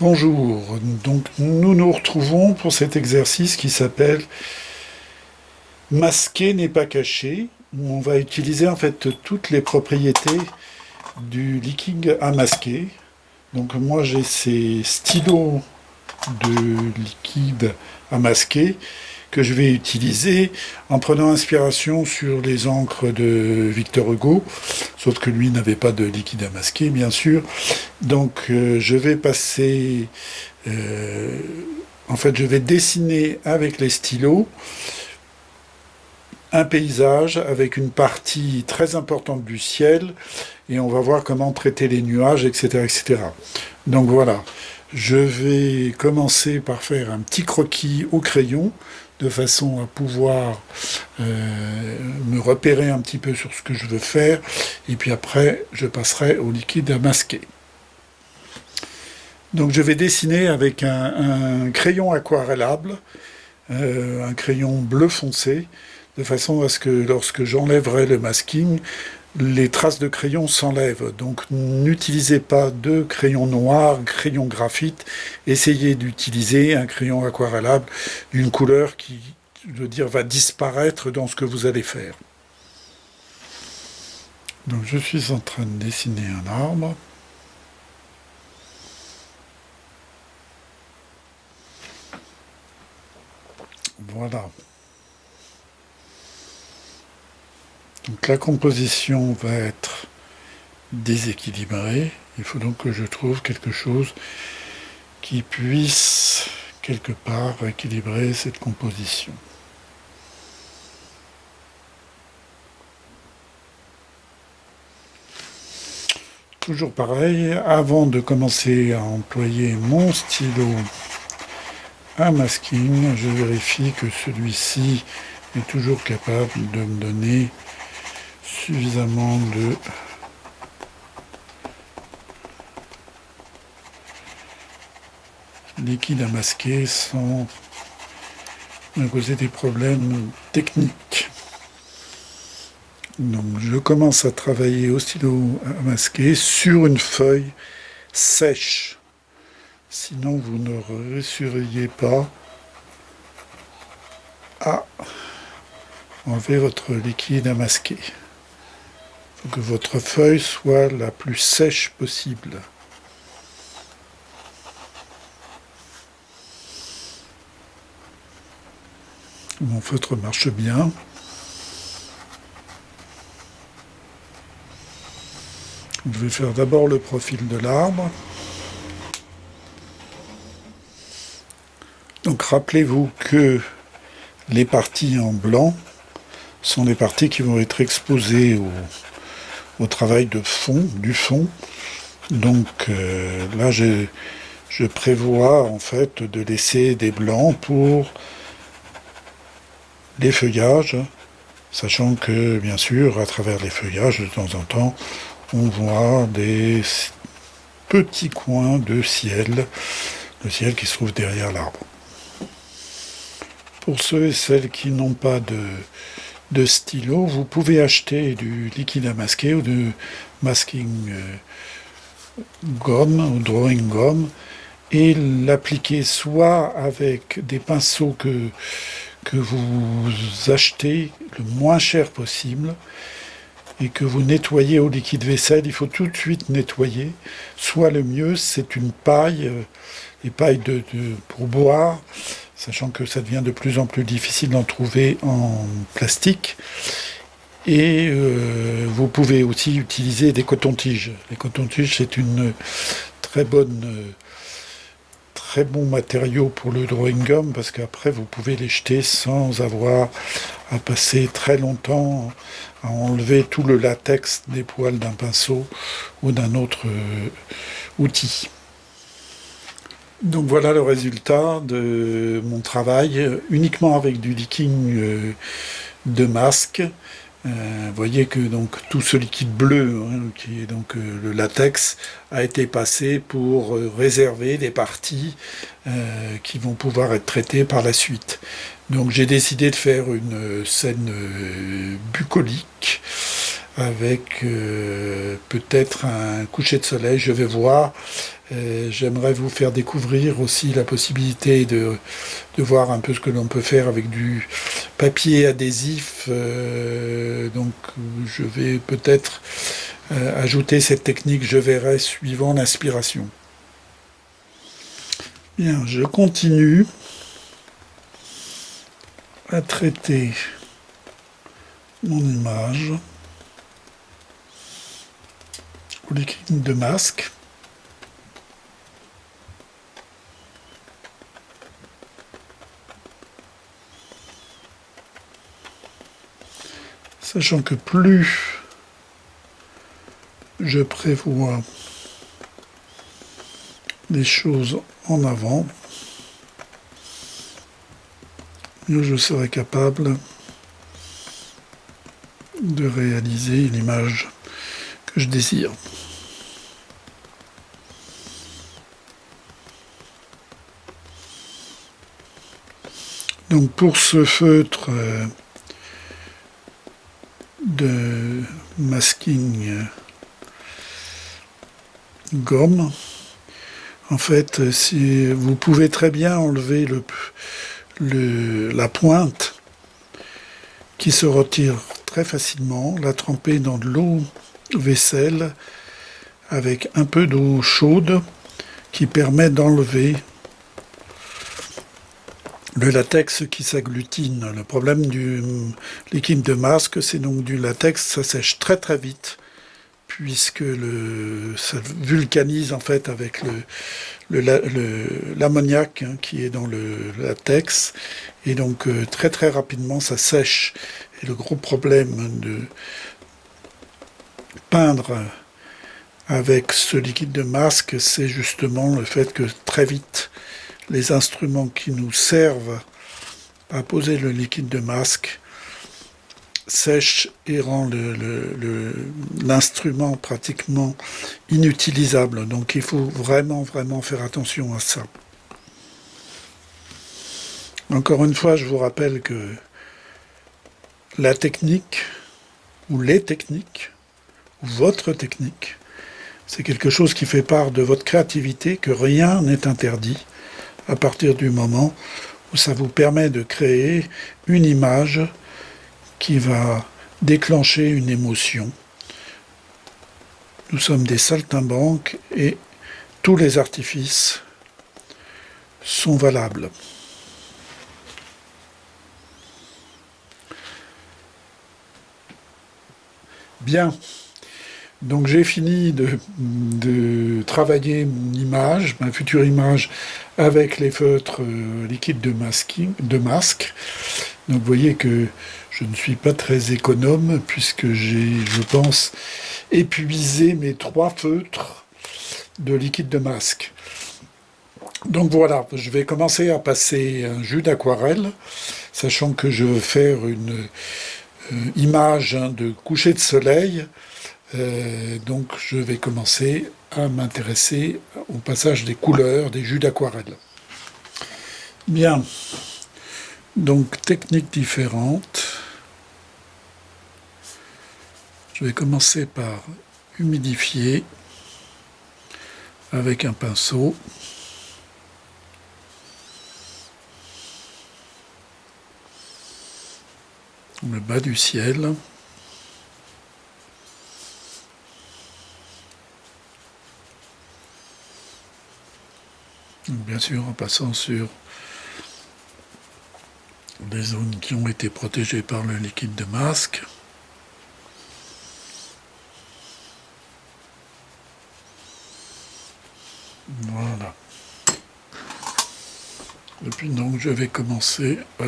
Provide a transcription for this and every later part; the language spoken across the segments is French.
Bonjour, donc nous nous retrouvons pour cet exercice qui s'appelle masquer n'est pas caché, où on va utiliser en fait toutes les propriétés du liquide à masquer. Donc moi j'ai ces stylos de liquide à masquer que je vais utiliser en prenant inspiration sur les encres de Victor Hugo, sauf que lui n'avait pas de liquide à masquer, bien sûr. Donc je vais passer, en fait je vais dessiner avec les stylos un paysage avec une partie très importante du ciel, et on va voir comment traiter les nuages, etc., etc. Donc voilà, je vais commencer par faire un petit croquis au crayon, de façon à pouvoir me repérer un petit peu sur ce que je veux faire, et puis après je passerai au liquide à masquer. Donc je vais dessiner avec un crayon aquarellable, un crayon bleu foncé, de façon à ce que lorsque j'enlèverai le masking, les traces de crayon s'enlèvent. Donc n'utilisez pas de crayon noir, crayon graphite, essayez d'utiliser un crayon aquarellable d'une couleur qui, je veux dire, va disparaître dans ce que vous allez faire. Donc je suis en train de dessiner un arbre. Voilà. Donc la composition va être déséquilibrée. Il faut donc que je trouve quelque chose qui puisse quelque part équilibrer cette composition. Toujours pareil, avant de commencer à employer mon stylo à masking, je vérifie que celui-ci est toujours capable de me donner suffisamment de liquide à masquer sans me causer des problèmes techniques. Donc je commence à travailler au stylo à masquer sur une feuille sèche. Sinon vous ne réussiriez pas à enlever votre liquide à masquer. Il faut que votre feuille soit la plus sèche possible. Mon feutre marche bien. Je vais faire d'abord le profil de l'arbre. Donc rappelez-vous que les parties en blanc sont les parties qui vont être exposées au travail de fond, du fond. Donc là, je prévois en fait de laisser des blancs pour les feuillages, sachant que bien sûr, à travers les feuillages, de temps en temps, on voit des petits coins de ciel, le ciel qui se trouve derrière l'arbre. Pour ceux et celles qui n'ont pas de stylo, vous pouvez acheter du liquide à masquer ou de masking gomme ou drawing gum et l'appliquer soit avec des pinceaux que vous achetez le moins cher possible et que vous nettoyez au liquide vaisselle. Il faut tout de suite nettoyer. Soit le mieux, c'est une paille, les pailles pour boire, sachant que ça devient de plus en plus difficile d'en trouver en plastique. Et vous pouvez aussi utiliser des cotons-tiges. Les cotons-tiges, c'est une très bon matériau pour le drawing gum, parce qu'après vous pouvez les jeter sans avoir à passer très longtemps à enlever tout le latex des poils d'un pinceau ou d'un autre outil. Donc voilà le résultat de mon travail uniquement avec du liquide de masque. Vous voyez que donc tout ce liquide bleu, qui est donc le latex, a été passé pour réserver les parties qui vont pouvoir être traitées par la suite. Donc j'ai décidé de faire une scène bucolique avec peut-être un coucher de soleil. Je vais voir. J'aimerais vous faire découvrir aussi la possibilité de voir un peu ce que l'on peut faire avec du papier adhésif. Donc je vais peut-être ajouter cette technique, je verrai suivant l'inspiration. Bien, je continue à traiter mon image au liquide de masque. Sachant que plus je prévois les choses en avant, mieux je serai capable de réaliser l'image que je désire. Donc pour ce feutre de masking gomme, en fait, si vous pouvez très bien enlever la pointe qui se retire très facilement, la tremper dans de l'eau vaisselle avec un peu d'eau chaude qui permet d'enlever le latex qui s'agglutine. Le problème du liquide de masque, c'est donc du latex, ça sèche très très vite, puisque ça vulcanise en fait avec l'ammoniac qui est dans le latex, et donc très très rapidement ça sèche. Et le gros problème de peindre avec ce liquide de masque, c'est justement le fait que très vite, les instruments qui nous servent à poser le liquide de masque sèchent et rend l'instrument pratiquement inutilisable. Donc il faut vraiment, vraiment faire attention à ça. Encore une fois, je vous rappelle que la technique, ou les techniques, ou votre technique, c'est quelque chose qui fait part de votre créativité, que rien n'est interdit à partir du moment où ça vous permet de créer une image qui va déclencher une émotion. Nous sommes des saltimbanques et tous les artifices sont valables. Bien. Donc j'ai fini de travailler mon image, ma future image, avec les feutres liquides de masque. Donc vous voyez que je ne suis pas très économe, puisque j'ai, je pense, épuisé mes 3 feutres de liquide de masque. Donc voilà, je vais commencer à passer un jus d'aquarelle, sachant que je veux faire une image de coucher de soleil. Donc je vais commencer à m'intéresser au passage des couleurs, des jus d'aquarelle. Bien, donc techniques différentes. Je vais commencer par humidifier avec un pinceau. Le bas du ciel. Bien sûr, en passant sur des zones qui ont été protégées par le liquide de masque. Voilà. Et puis donc je vais commencer à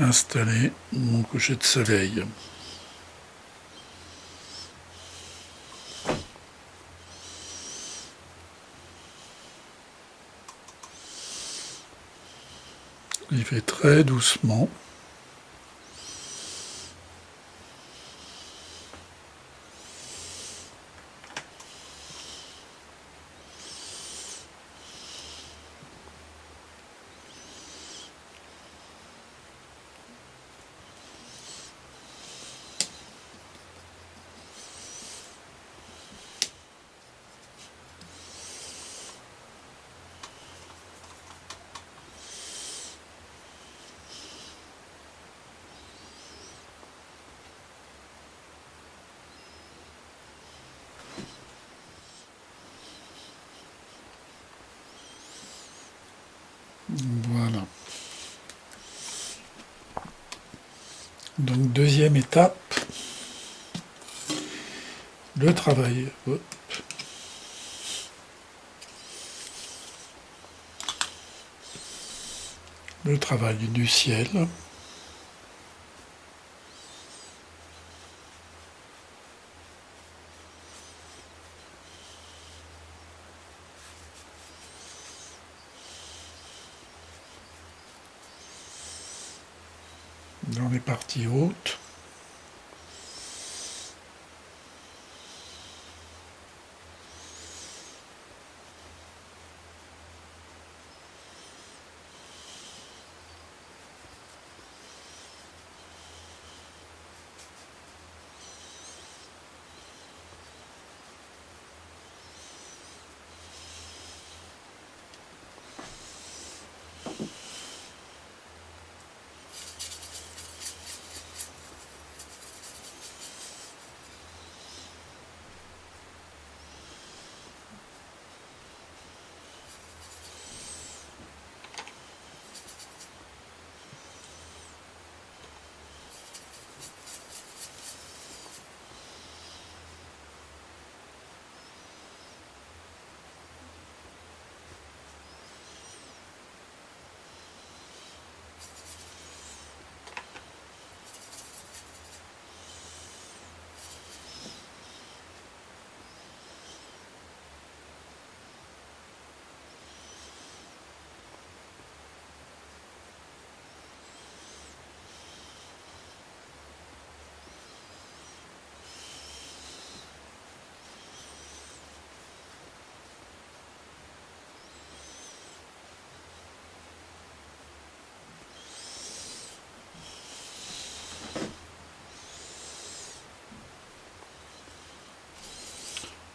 installer mon coucher de soleil. Il fait très doucement. Voilà. Donc deuxième étape, le travail. Hop. Le travail du ciel. Dans les parties hautes.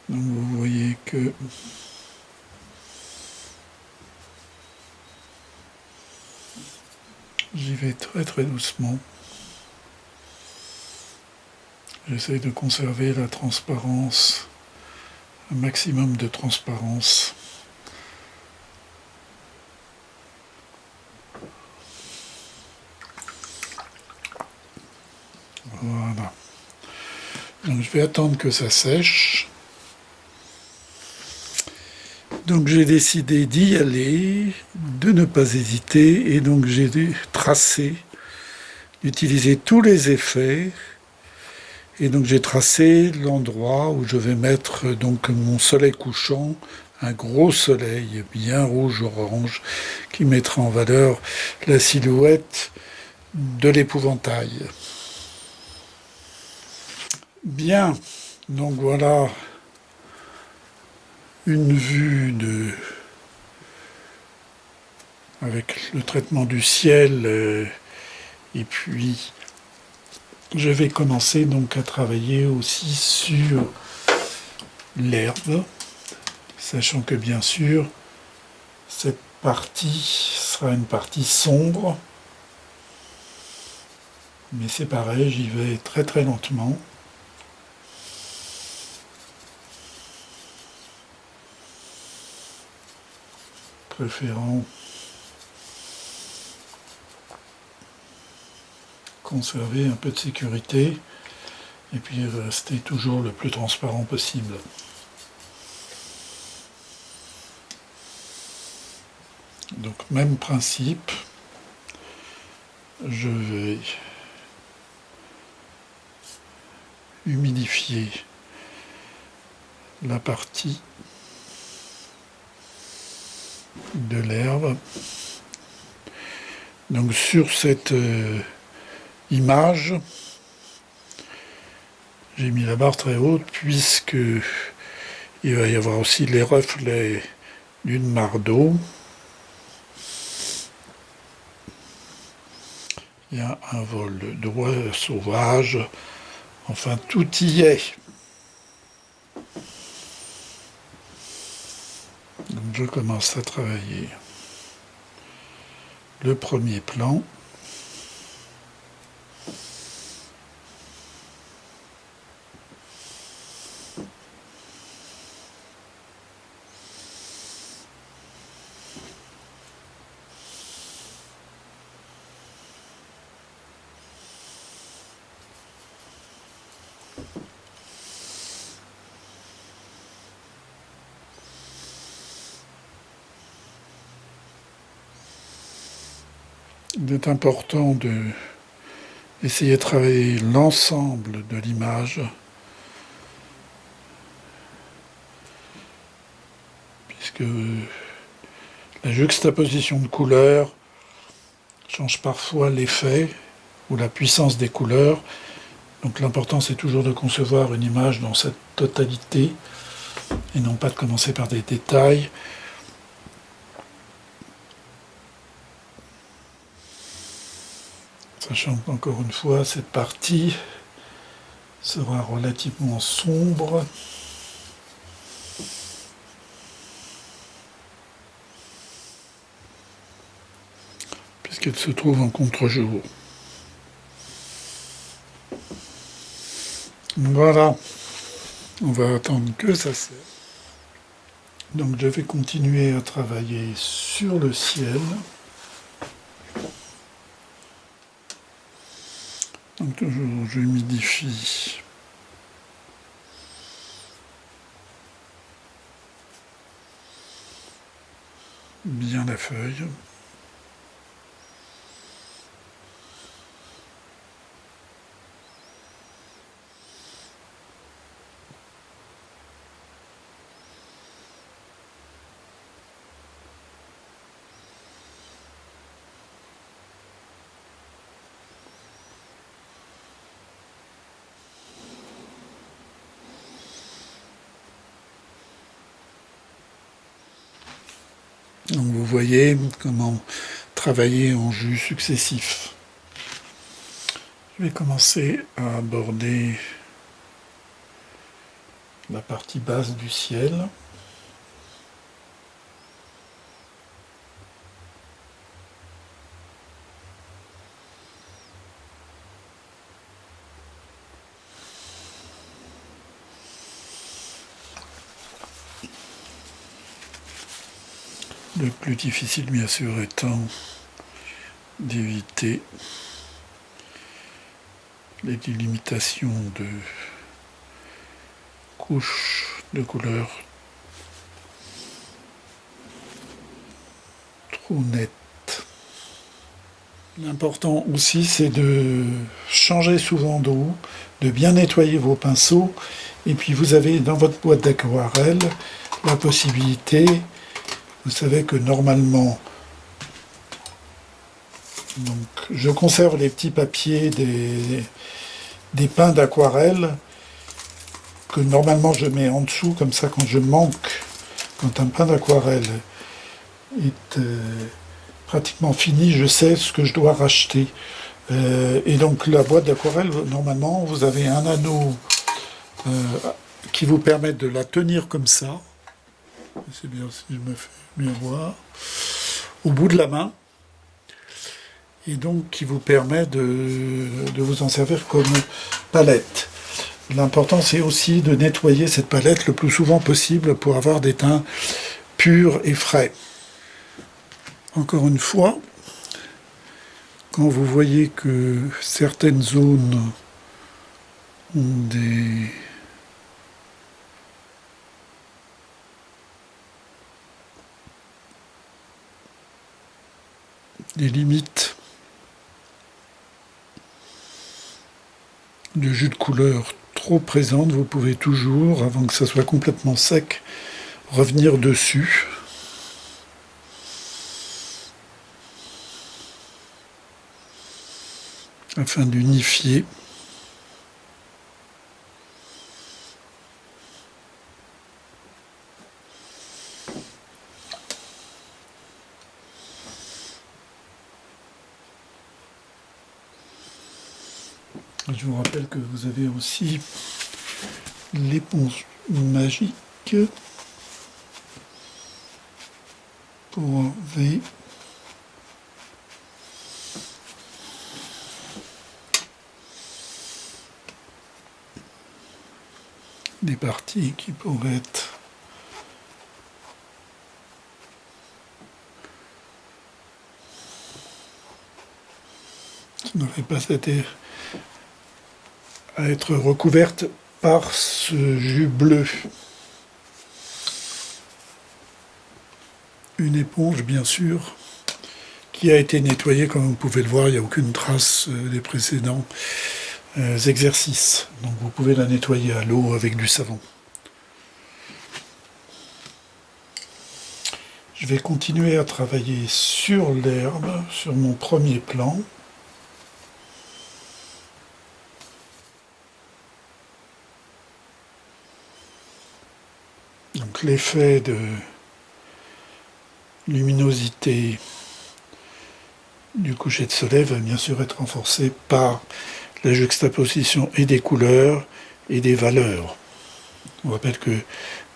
Donc vous voyez que j'y vais très très doucement. J'essaie de conserver la transparence, un maximum de transparence. Voilà. Donc je vais attendre que ça sèche. Donc j'ai décidé d'y aller, de ne pas hésiter, et donc j'ai tracé, d'utiliser tous les effets, et donc j'ai tracé l'endroit où je vais mettre donc mon soleil couchant, un gros soleil bien rouge-orange, qui mettra en valeur la silhouette de l'épouvantail. Bien, donc voilà une vue avec le traitement du ciel et puis je vais commencer donc à travailler aussi sur l'herbe, sachant que bien sûr cette partie sera une partie sombre, mais c'est pareil, j'y vais très très lentement. Préférant conserver un peu de sécurité et puis rester toujours le plus transparent possible. Donc même principe, je vais humidifier la partie de l'herbe. Donc sur cette image, j'ai mis la barre très haute puisque il va y avoir aussi les reflets d'une mare d'eau. Il y a un vol d'oies sauvages, enfin tout y est. Donc je commence à travailler le premier plan. Il est important de essayer de travailler l'ensemble de l'image, puisque la juxtaposition de couleurs change parfois l'effet ou la puissance des couleurs. Donc l'important, c'est toujours de concevoir une image dans cette totalité et non pas de commencer par des détails. Sachant qu'encore une fois, cette partie sera relativement sombre. Puisqu'elle se trouve en contre-jour. Voilà, on va attendre que ça sèche. Donc je vais continuer à travailler sur le ciel. Donc toujours j'humidifie bien la feuille. Donc vous voyez comment travailler en jus successifs. Je vais commencer à aborder la partie basse du ciel. Le plus difficile, bien sûr, étant d'éviter les délimitations de couches de couleurs trop nettes. L'important aussi, c'est de changer souvent d'eau, de bien nettoyer vos pinceaux, et puis vous avez dans votre boîte d'aquarelle la possibilité. Vous savez que normalement, donc, je conserve les petits papiers des peints d'aquarelle que normalement je mets en dessous, comme ça quand je manque, quand un peint d'aquarelle est pratiquement fini, je sais ce que je dois racheter. Et donc la boîte d'aquarelle, normalement, vous avez un anneau qui vous permet de la tenir comme ça. C'est bien si je me fais bien voir, au bout de la main, et donc qui vous permet de vous en servir comme palette. L'important, c'est aussi de nettoyer cette palette le plus souvent possible pour avoir des teints purs et frais. Encore une fois, quand vous voyez que certaines zones ont des limites de jus de couleur trop présentes, vous pouvez toujours, avant que ça soit complètement sec, revenir dessus. Afin d'unifier. Je vous rappelle que vous avez aussi l'éponge magique pour enlever des parties qui pourraient être qui n'auraient pas été à être recouvertes par ce jus bleu. Une éponge, bien sûr, qui a été nettoyé, comme vous pouvez le voir, il n'y a aucune trace des précédents exercices. Donc vous pouvez la nettoyer à l'eau avec du savon. Je vais continuer à travailler sur l'herbe, sur mon premier plan. Donc l'effet de luminosité du coucher de soleil va bien sûr être renforcé par la juxtaposition et des couleurs et des valeurs. On rappelle que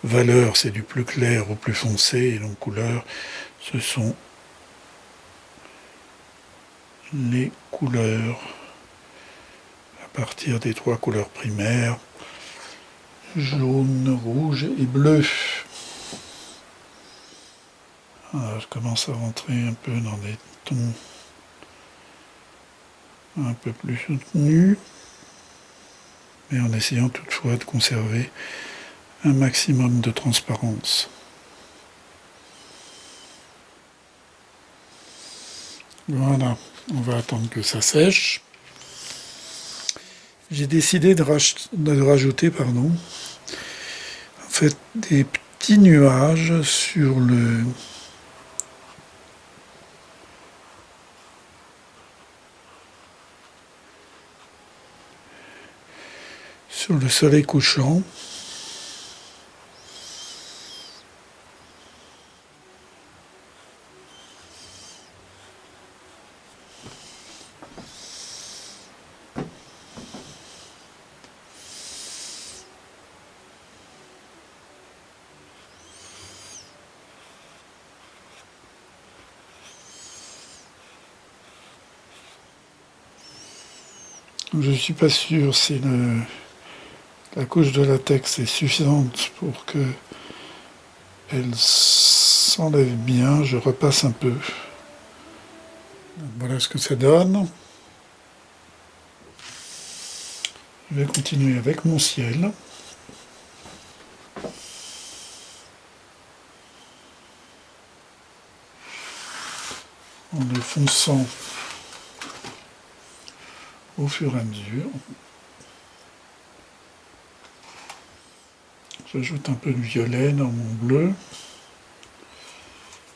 valeur c'est du plus clair au plus foncé, et donc couleur ce sont les couleurs à partir des 3 couleurs primaires, jaune, rouge et bleu. Alors, je commence à rentrer un peu dans des tons un peu plus soutenus, mais en essayant toutefois de conserver un maximum de transparence. Voilà, on va attendre que ça sèche. J'ai décidé de rajouter en fait, des petits nuages sur le soleil couchant. Je ne suis pas sûr si la couche de latex est suffisante pour que elle s'enlève bien. Je repasse un peu. Voilà ce que ça donne. Je vais continuer avec mon ciel. En le fonçant au fur et à mesure. J'ajoute un peu de violet dans mon bleu.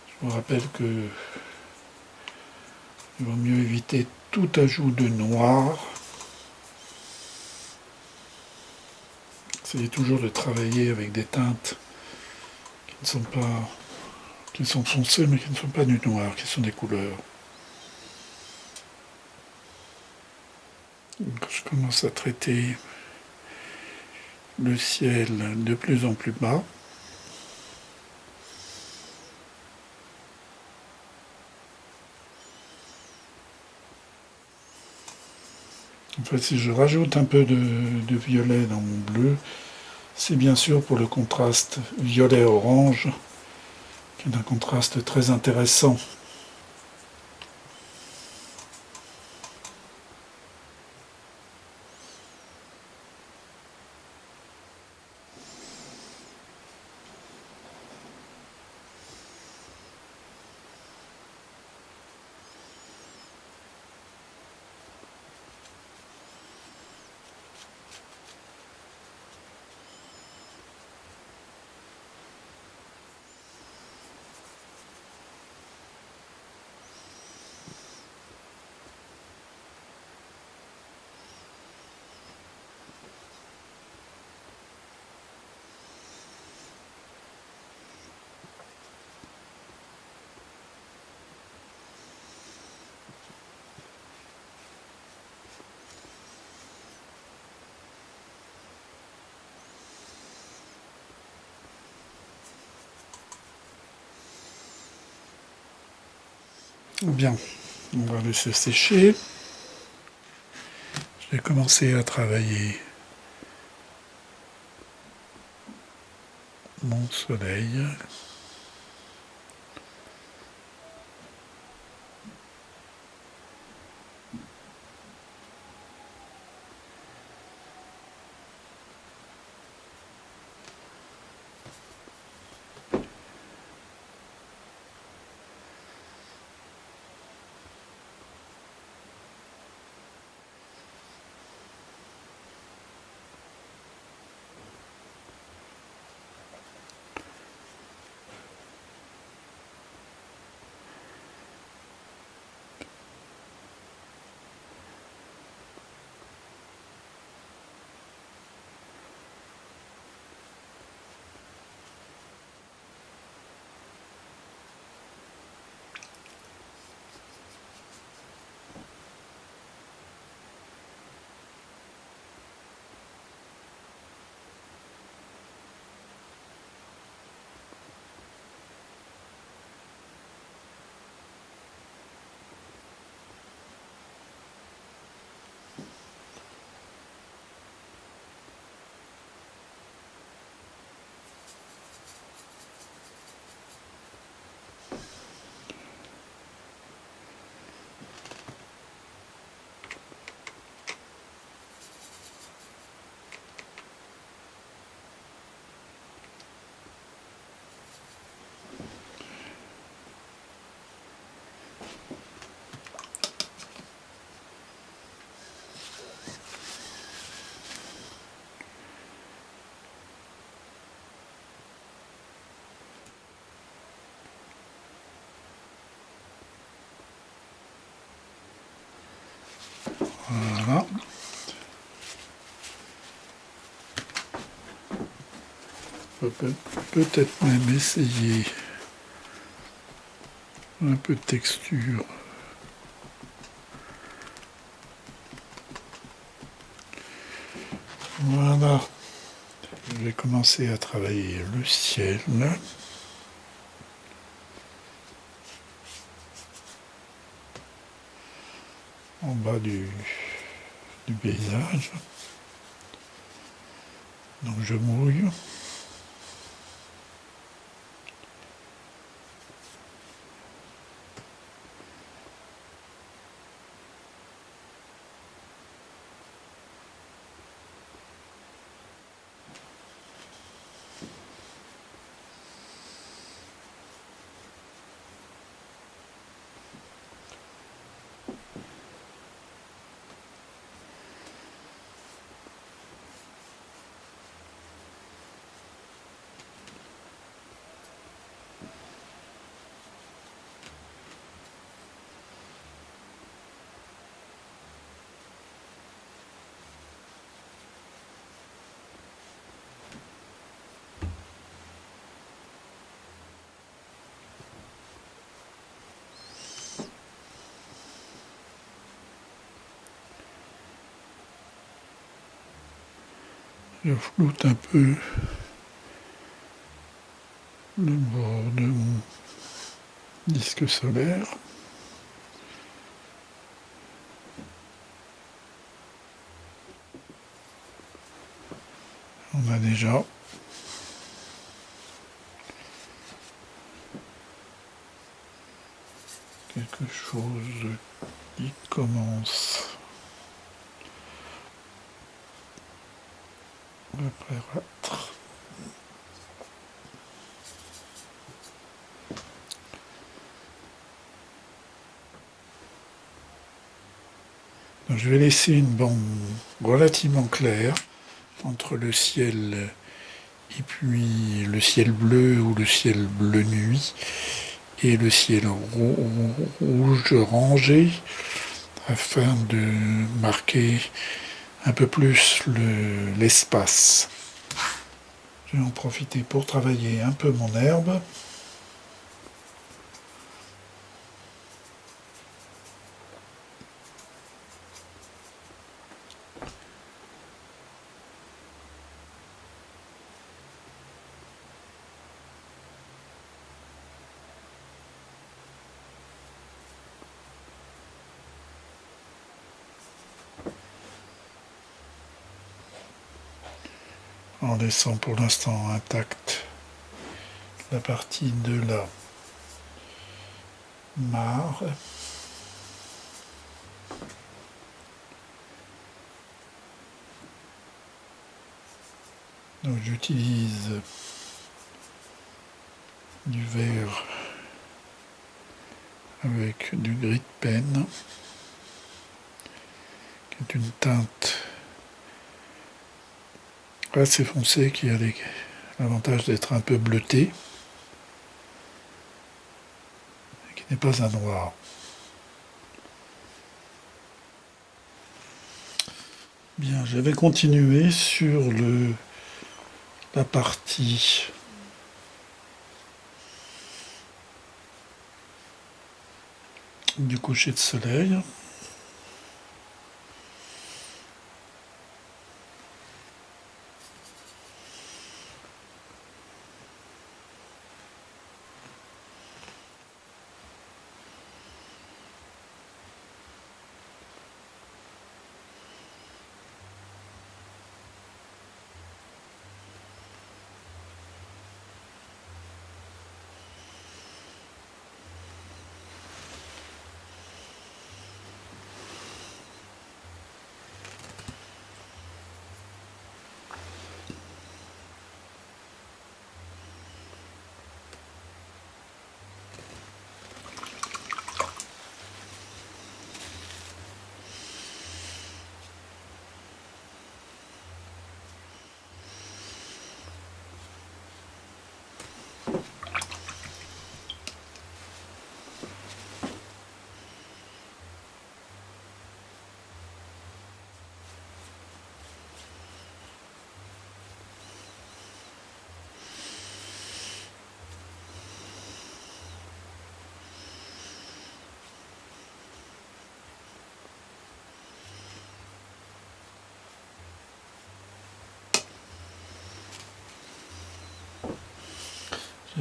Je vous rappelle que il vaut mieux éviter tout ajout de noir. Essayez toujours de travailler avec des teintes qui sont foncées mais qui ne sont pas du noir, qui sont des couleurs. Donc, je commence à traiter le ciel de plus en plus bas. En fait, si je rajoute un peu de violet dans mon bleu, c'est bien sûr pour le contraste violet-orange, qui est un contraste très intéressant. Bien, on va laisser sécher. Je vais commencer à travailler mon soleil. peut-être même essayer un peu de texture. Voilà, je vais commencer à travailler le ciel en bas du paysage. Donc je mouille. Je floute un peu le bord de mon disque solaire. On a déjà quelque chose qui commence à apparaître. Donc, je vais laisser une bande relativement claire entre le ciel et puis le ciel bleu ou le ciel bleu nuit et le ciel rouge rangé afin de marquer un peu plus l'espace. Je vais en profiter pour travailler un peu mon herbe. En laissant pour l'instant intacte la partie de la mare. Donc j'utilise du vert avec du gris de pen, qui est une teinte assez foncée qui a l'avantage d'être un peu bleuté, qui n'est pas un noir. Bien, je vais continuer sur la partie du coucher de soleil.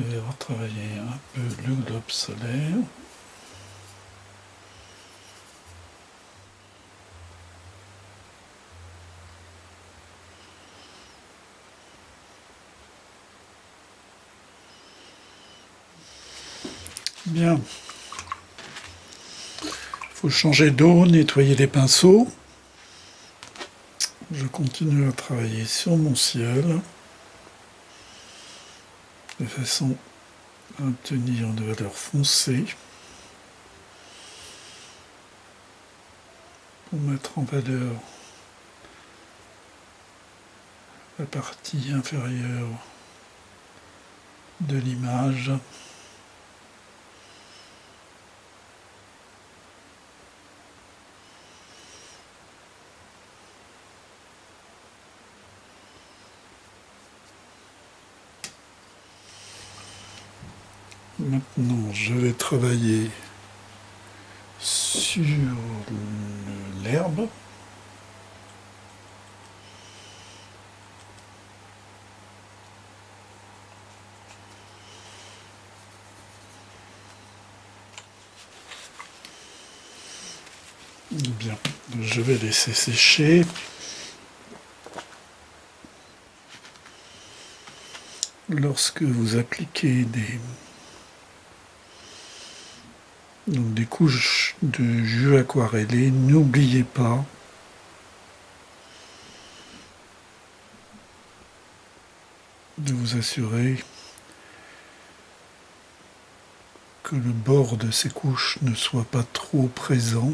Je vais retravailler un peu le globe solaire. Bien. Il faut changer d'eau, nettoyer les pinceaux. Je continue à travailler sur mon ciel de façon à obtenir de valeur foncée pour mettre en valeur la partie inférieure de l'image. Maintenant, je vais travailler sur l'herbe. Bien, je vais laisser sécher. Lorsque vous appliquez des couches de jus aquarellé, n'oubliez pas de vous assurer que le bord de ces couches ne soit pas trop présent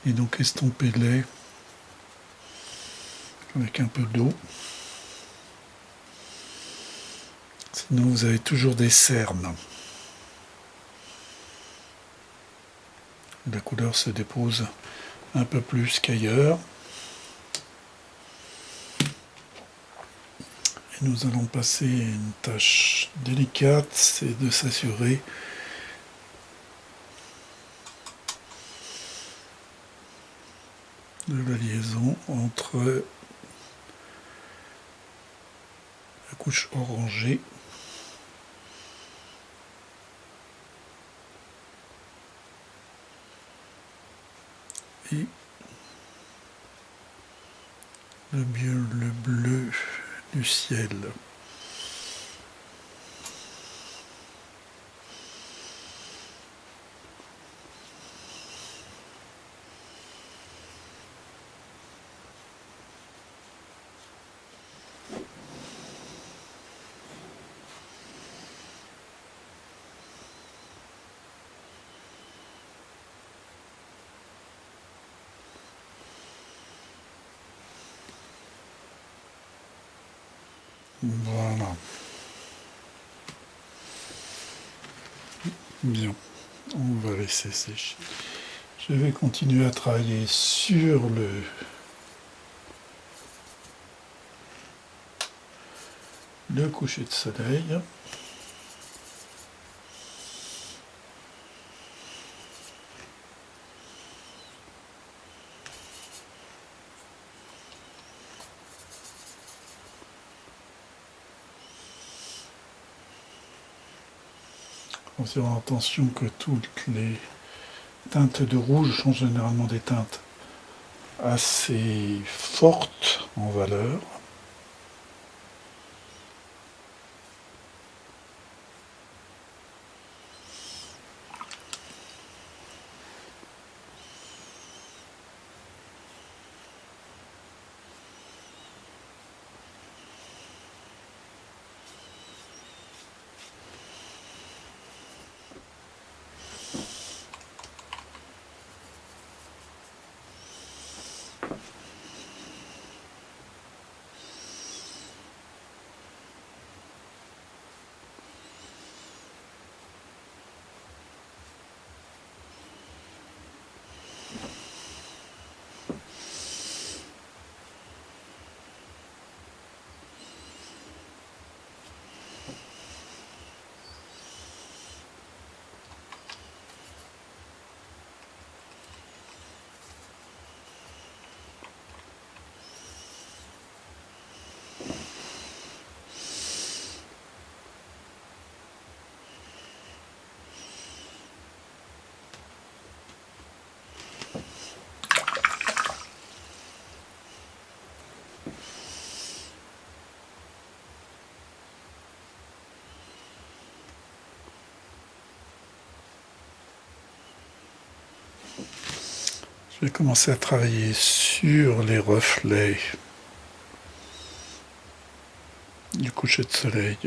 et donc estompez-les avec un peu d'eau. Sinon vous avez toujours des cernes. La couleur se dépose un peu plus qu'ailleurs. Et nous allons passer à une tâche délicate, c'est de s'assurer de la liaison entre la couche orangée et le bleu du ciel. Voilà. Bien, on va laisser sécher. Je vais continuer à travailler sur le coucher de soleil. En faisant attention que toutes les teintes de rouge sont généralement des teintes assez fortes en valeur. Je vais commencer à travailler sur les reflets du coucher de soleil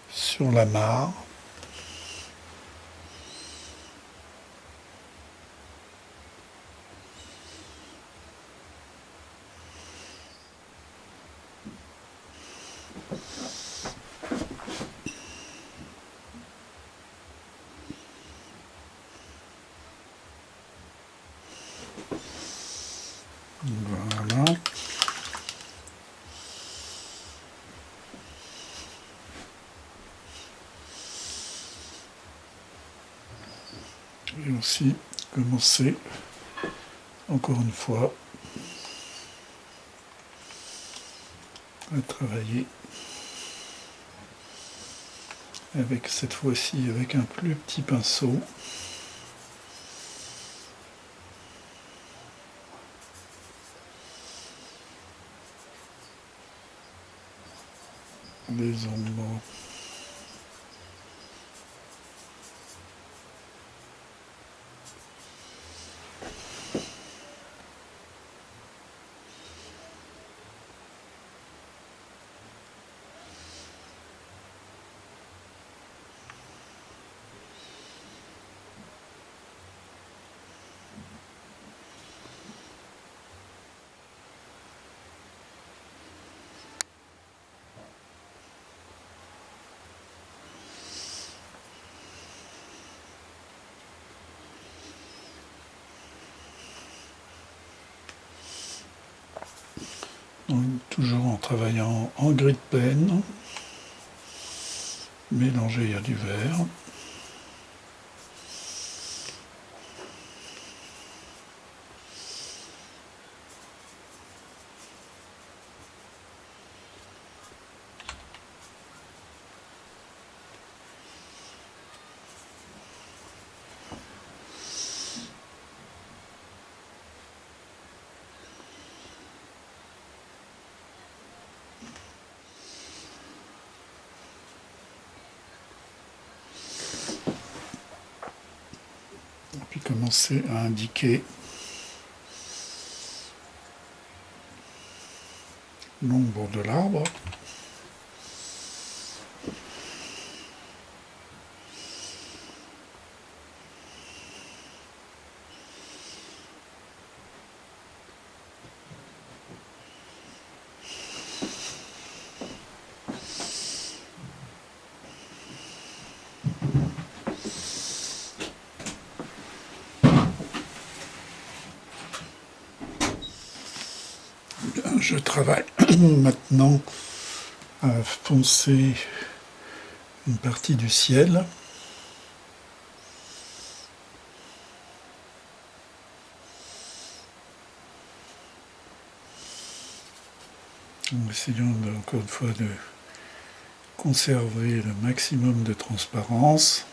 sur la mare. Voilà. Et aussi commencer, encore une fois, à travailler avec cette fois-ci avec un plus petit pinceau. Les ombres. Donc, toujours en travaillant en gris de pen, mélangé à du vert. Puis commencer à indiquer l'ombre de l'arbre. Je travaille maintenant à foncer une partie du ciel. En essayant encore une fois de conserver le maximum de transparence.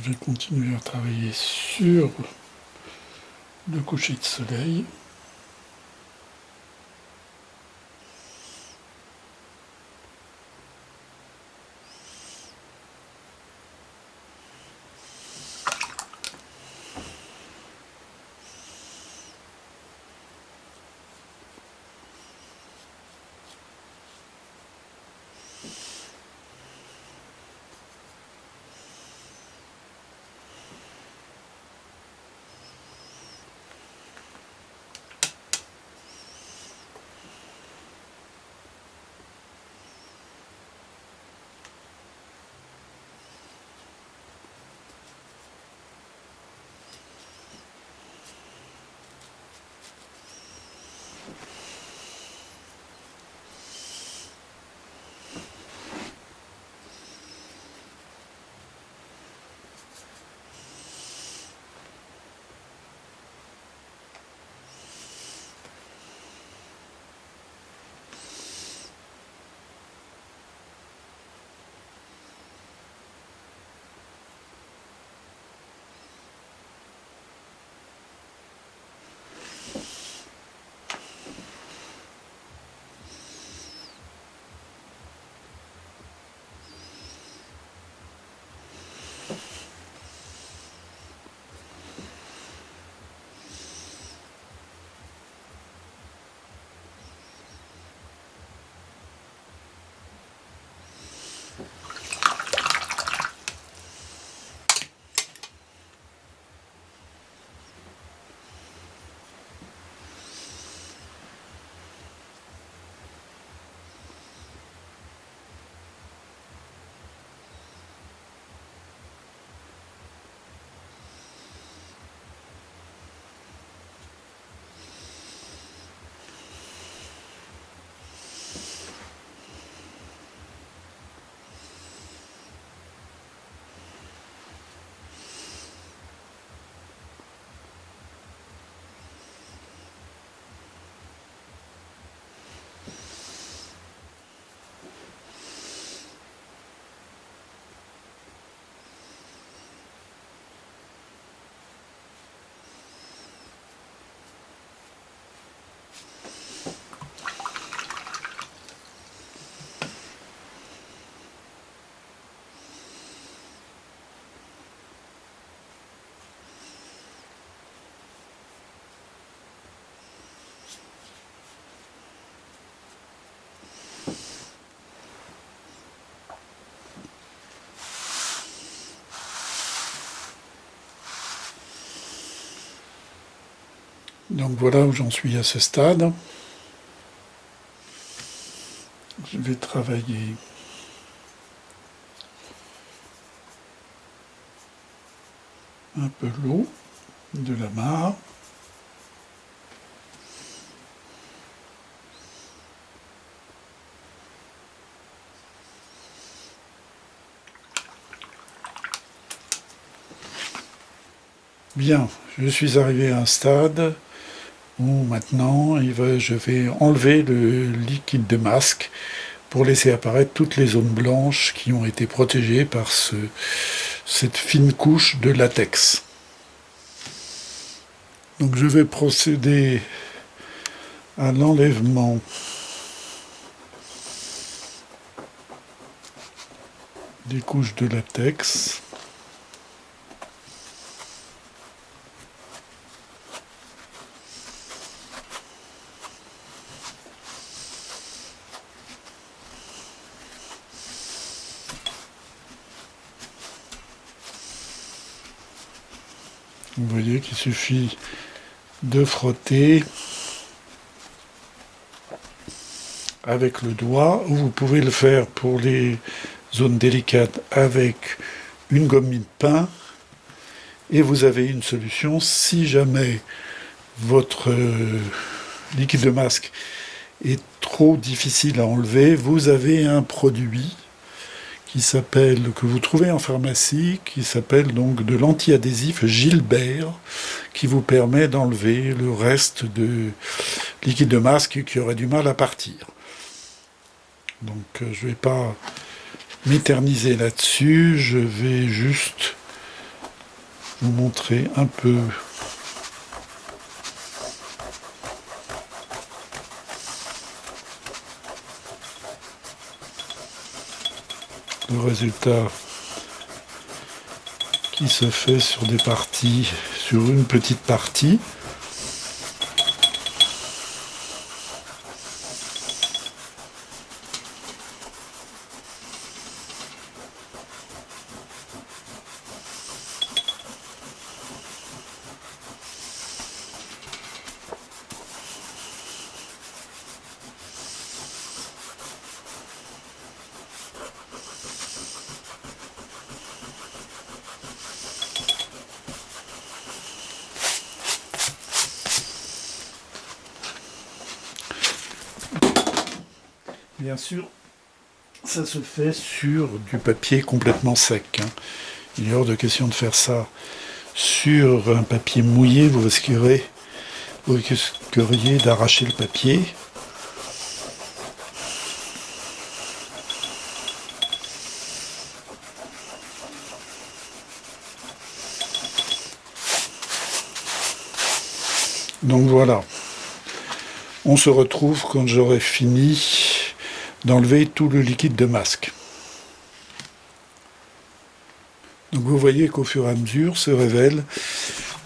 je vais continuer à travailler sur le coucher de soleil. Donc voilà où j'en suis à ce stade. Je vais travailler un peu l'eau de la mare. Bien, je suis arrivé à un stade où maintenant je vais enlever le liquide de masque pour laisser apparaître toutes les zones blanches qui ont été protégées par cette fine couche de latex. Donc je vais procéder à l'enlèvement des couches de latex. Vous voyez qu'il suffit de frotter avec le doigt, ou vous pouvez le faire pour les zones délicates avec une gomme mie-de-pain, et vous avez une solution. Si jamais votre liquide de masque est trop difficile à enlever, vous avez un produit que vous trouvez en pharmacie, qui s'appelle donc de l'anti-adhésif Gilbert, qui vous permet d'enlever le reste de liquide de masque qui aurait du mal à partir. Donc je ne vais pas m'éterniser là-dessus, je vais juste vous montrer un peu le résultat qui se fait sur des parties, sur une petite partie. Bien sûr, ça se fait sur du papier complètement sec. Il est hors de question de faire ça sur un papier mouillé. Vous risqueriez d'arracher le papier. Donc voilà. On se retrouve quand j'aurai fini d'enlever tout le liquide de masque. Donc vous voyez qu'au fur et à mesure se révèle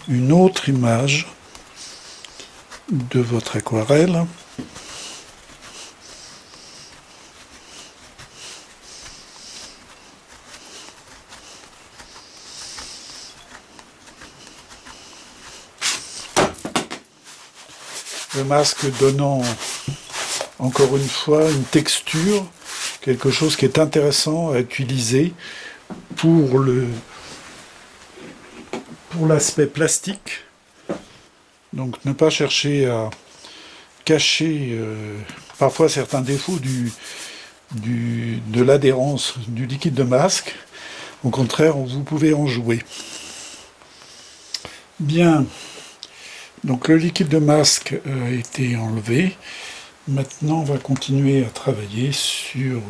une autre image de votre aquarelle. Le masque donnant encore une fois une texture, quelque chose qui est intéressant à utiliser pour l'aspect plastique. Donc ne pas chercher à cacher parfois certains défauts de l'adhérence du liquide de masque. Au contraire, vous pouvez en jouer. Bien, donc le liquide de masque a été enlevé. Maintenant, on va continuer à travailler sur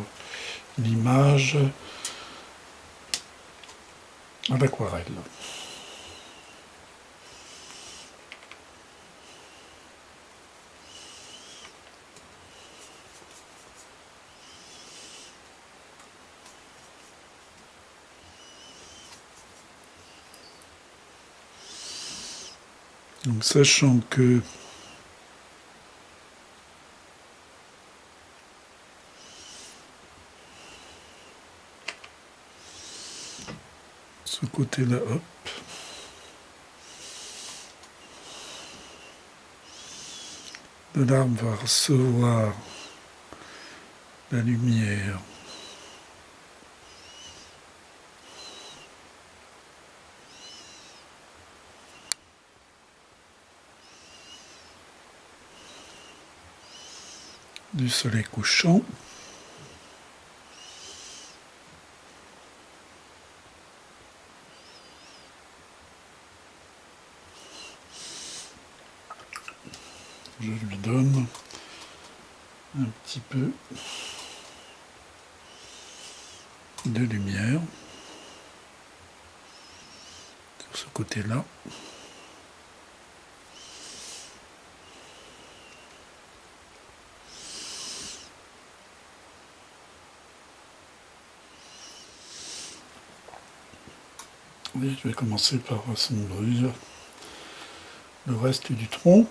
l'image à l'aquarelle. Donc, sachant que ce côté-là, hop, l'arbre va recevoir la lumière du soleil couchant. Je lui donne un petit peu de lumière sur ce côté-là. Et je vais commencer par assombrir le reste du tronc.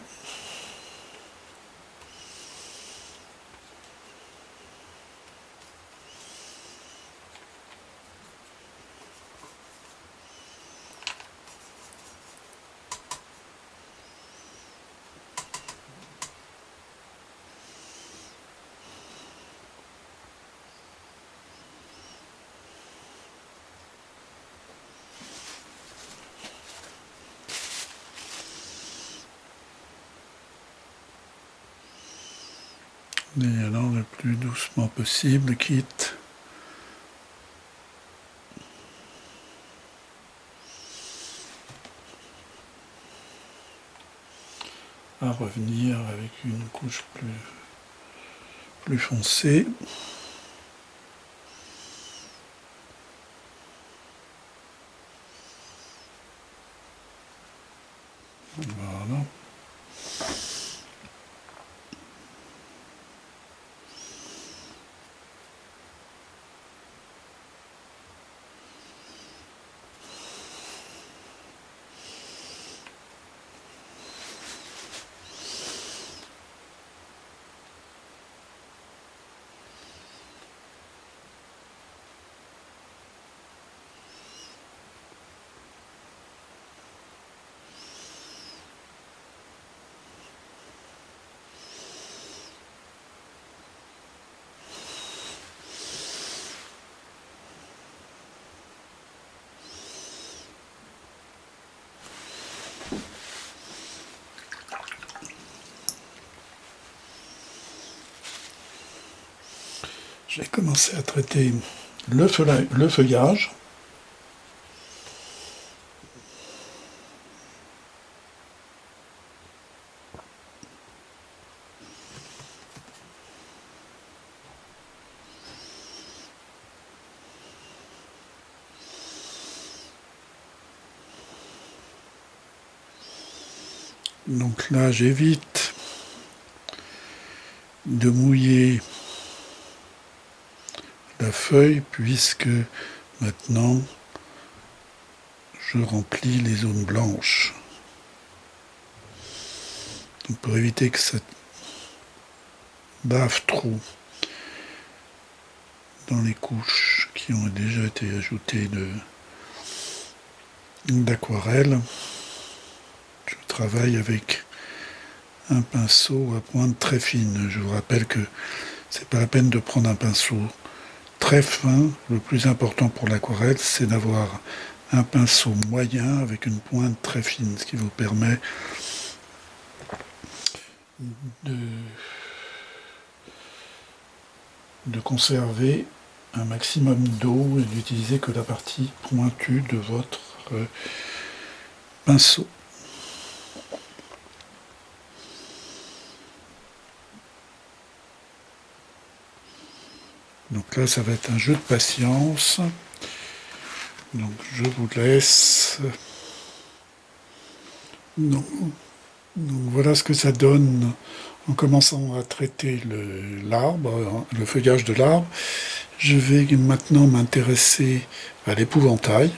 Et alors le plus doucement possible, quitte à revenir avec une couche plus foncée. Voilà. J'ai commencé à traiter le feuillage. Donc là, j'évite de mouiller la feuille puisque maintenant je remplis les zones blanches. Donc pour éviter que ça bave trop dans les couches qui ont déjà été ajoutées d'aquarelle, je travaille avec un pinceau à pointe très fine. Je vous rappelle que c'est pas la peine de prendre un pinceau très fin. Le plus important pour l'aquarelle, c'est d'avoir un pinceau moyen avec une pointe très fine, ce qui vous permet de conserver un maximum d'eau et d'utiliser que la partie pointue de votre pinceau. Donc là, ça va être un jeu de patience. Donc je vous laisse. Donc voilà ce que ça donne en commençant à traiter l'arbre, le feuillage de l'arbre. Je vais maintenant m'intéresser à l'épouvantail.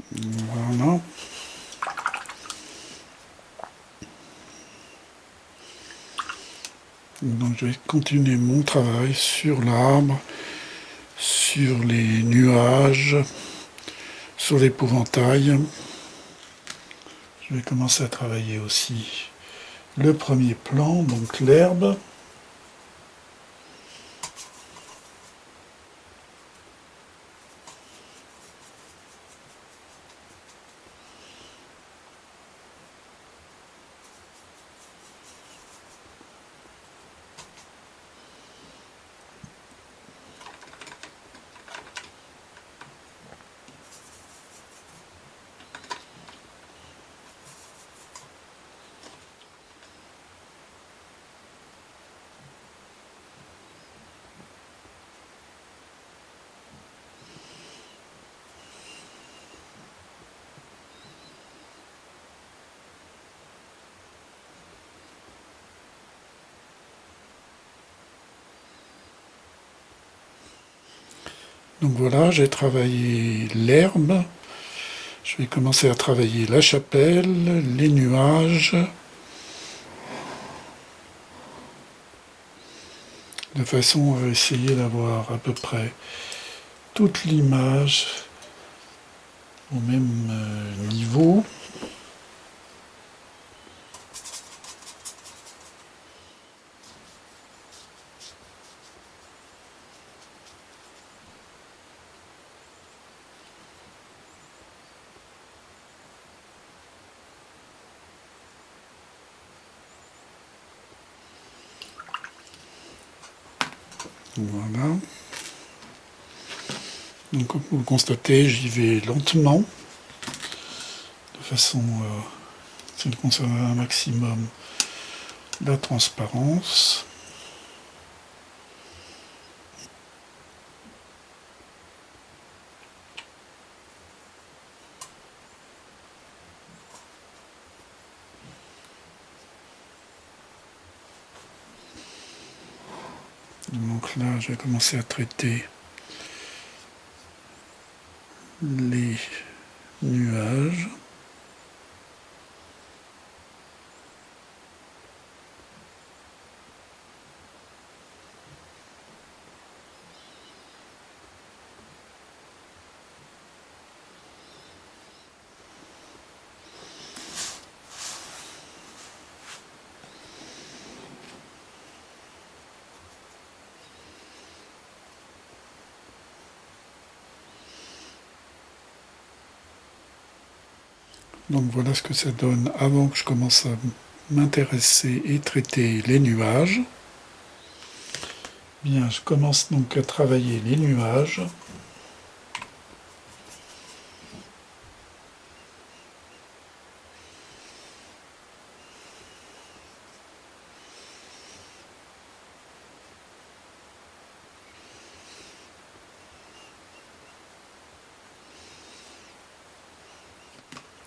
Voilà. Donc je vais continuer mon travail sur l'arbre, sur les nuages, sur l'épouvantail. Je vais commencer à travailler aussi le premier plan, donc l'herbe. Donc voilà, j'ai travaillé l'herbe. Je vais commencer à travailler la chapelle, les nuages, de façon à essayer d'avoir à peu près toute l'image au même niveau. Voilà. Donc comme vous le constatez, j'y vais lentement, de façon à conserver un maximum la transparence. Donc là, je vais commencer à traiter les nuages. Donc voilà ce que ça donne avant que je commence à m'intéresser et traiter les nuages. Bien, je commence donc à travailler les nuages.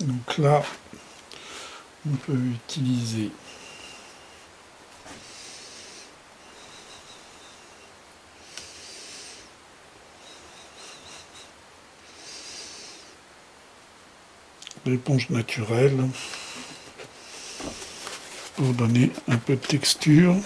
Donc là, on peut utiliser l'éponge naturelle pour donner un peu de texture.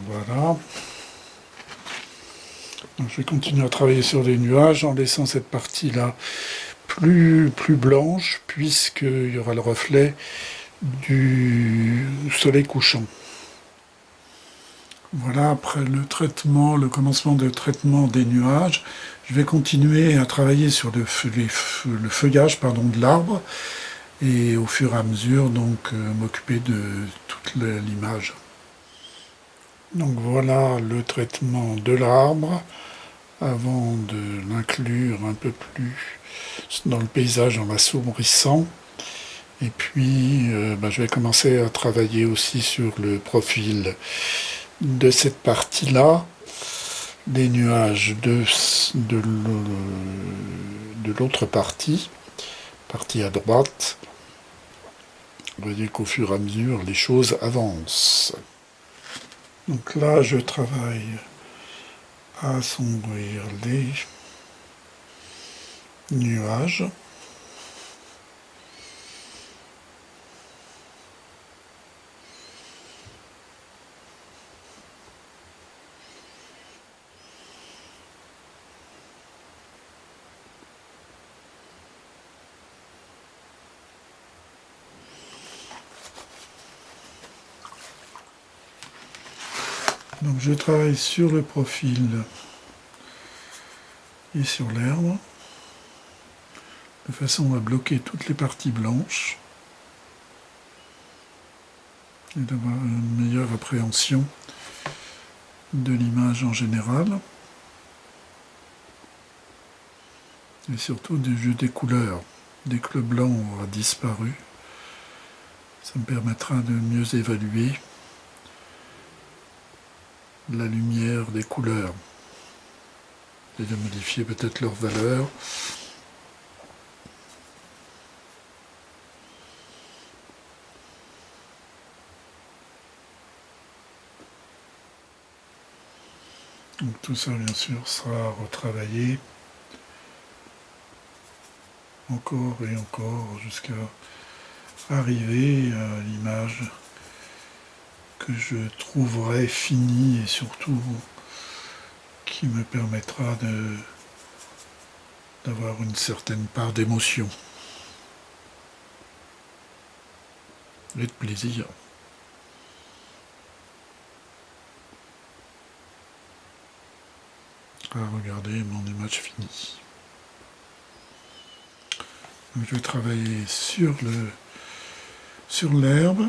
Voilà. Donc je vais continuer à travailler sur les nuages en laissant cette partie-là plus blanche, puisqu'il y aura le reflet du soleil couchant. Voilà, après le commencement de traitement des nuages, je vais continuer à travailler sur le feuillage de l'arbre et au fur et à mesure donc m'occuper de toute l'image. Donc voilà le traitement de l'arbre avant de l'inclure un peu plus dans le paysage en l'assombrissant. Et puis je vais commencer à travailler aussi sur le profil de cette partie-là, des nuages de l'autre partie à droite. Vous voyez qu'au fur et à mesure, les choses avancent. Donc là, je travaille à assombrir les nuages. Donc je travaille sur le profil et sur l'herbe, de façon à bloquer toutes les parties blanches et d'avoir une meilleure appréhension de l'image en général. et surtout du jeu des couleurs. Dès que le blanc aura disparu, ça me permettra de mieux évaluer la lumière des couleurs et de modifier peut-être leur valeur. Donc tout ça bien sûr sera retravaillé encore et encore jusqu'à arriver à l'image que je trouverai finie et surtout qui me permettra d'avoir une certaine part d'émotion et de plaisir. À regarder mon image finie. Donc, je vais travailler sur l'herbe